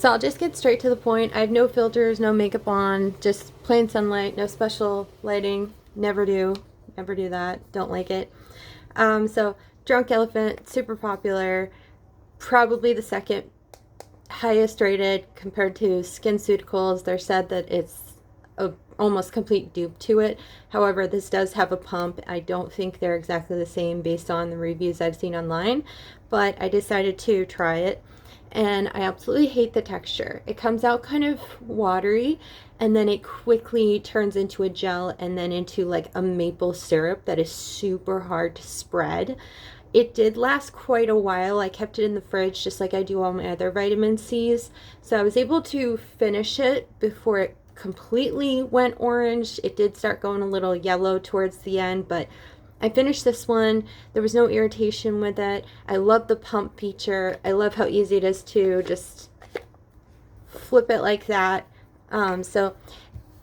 So I'll just get straight to the point. I have no filters, no makeup on, just plain sunlight, no special lighting. Never do that. Don't like it. So Drunk Elephant, super popular, probably the second highest rated compared to SkinCeuticals. They're said that it's a almost complete dupe to it. However, this does have a pump. I don't think they're exactly the same based on the reviews I've seen online, but I decided to try it, and I absolutely hate the texture. It comes out kind of watery, and then it quickly turns into a gel and then into like a maple syrup that is super hard to spread. It did last quite a while. I kept it in the fridge just like I do all my other vitamin C's. So I was able to finish it before it completely went orange. It did start going a little yellow towards the end, but I finished this one. There was no irritation with it. I love the pump feature. I love how easy it is to just flip it like that. So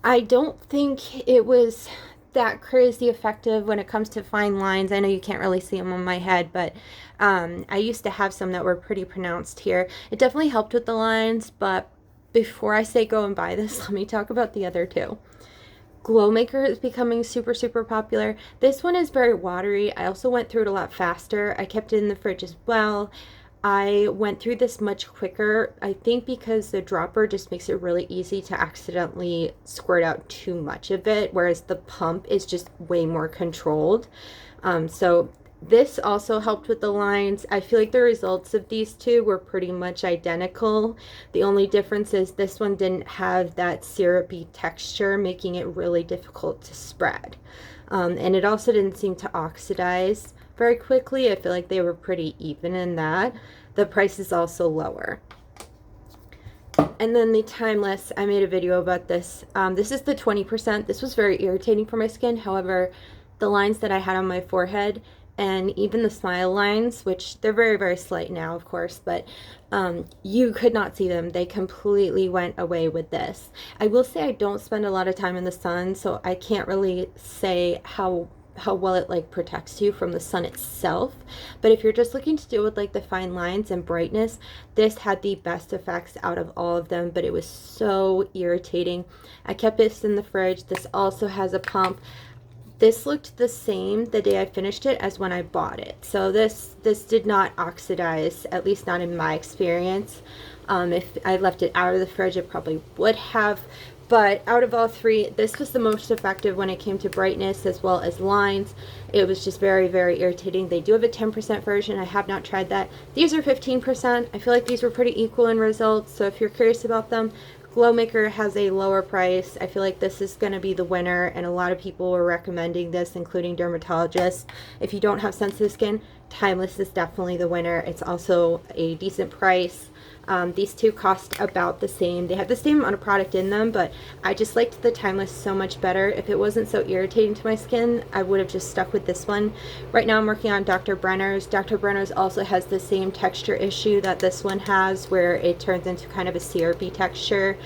I don't think it was that crazy effective when it comes to fine lines. I know you can't really see them on my head, but I used to have some that were pretty pronounced here. It definitely helped with the lines, but before I say go and buy this, let me talk about the other two. Glow Maker is becoming super, super popular. This one is very watery. I also went through it a lot faster. I kept it in the fridge as well. I went through this much quicker, I think because the dropper just makes it really easy to accidentally squirt out too much of it, whereas the pump is just way more controlled. So this also helped with the lines. I feel like the results of these two were pretty much identical. The only difference is this one didn't have that syrupy texture, making it really difficult to spread. And it also didn't seem to oxidize very quickly. I feel like they were pretty even in that. The price is also lower. And then the Timeless, I made a video about this. This is the 20%. This was very irritating for my skin. However, the lines that I had on my forehead and even the smile lines, which they're very, very slight now, of course, but you could not see them. They completely went away with this. I will say I don't spend a lot of time in the sun, so I can't really say how well it like protects you from the sun itself, but if you're just looking to deal with like the fine lines and brightness, this had the best effects out of all of them. But it was so irritating. I kept this in the fridge. This also has a pump. This looked the same the day I finished it as when I bought it, so this did not oxidize, at least not in my experience. If I left it out of the fridge, it probably would have. But out of all three, this was the most effective when it came to brightness as well as lines. It was just very, very irritating. They do have a 10% version. I have not tried that. These are 15%. I feel like these were pretty equal in results. So if you're curious about them, Glow Maker has a lower price. I feel like this is going to be the winner, and a lot of people were recommending this, including dermatologists. If you don't have sensitive skin, Timeless is definitely the winner. It's also a decent price. These two cost about the same. They have the same amount of product in them, but I just liked the Timeless so much better. If it wasn't so irritating to my skin, I would have just stuck with this one. Right now I'm working on Dr. Brenner's. Dr. Brenner's also has the same texture issue that this one has, where it turns into kind of a syrupy texture,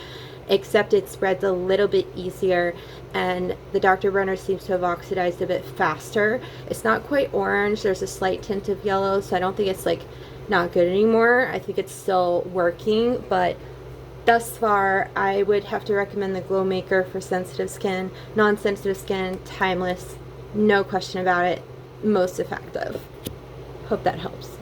except it spreads a little bit easier, and the Dr. Brenner seems to have oxidized a bit faster. It's not quite orange. There's a slight tint of yellow, so I don't think it's like not good anymore. I think it's still working, but thus far I would have to recommend the Glow Maker for sensitive skin. Non-sensitive skin, Timeless, no question about it, most effective. Hope that helps.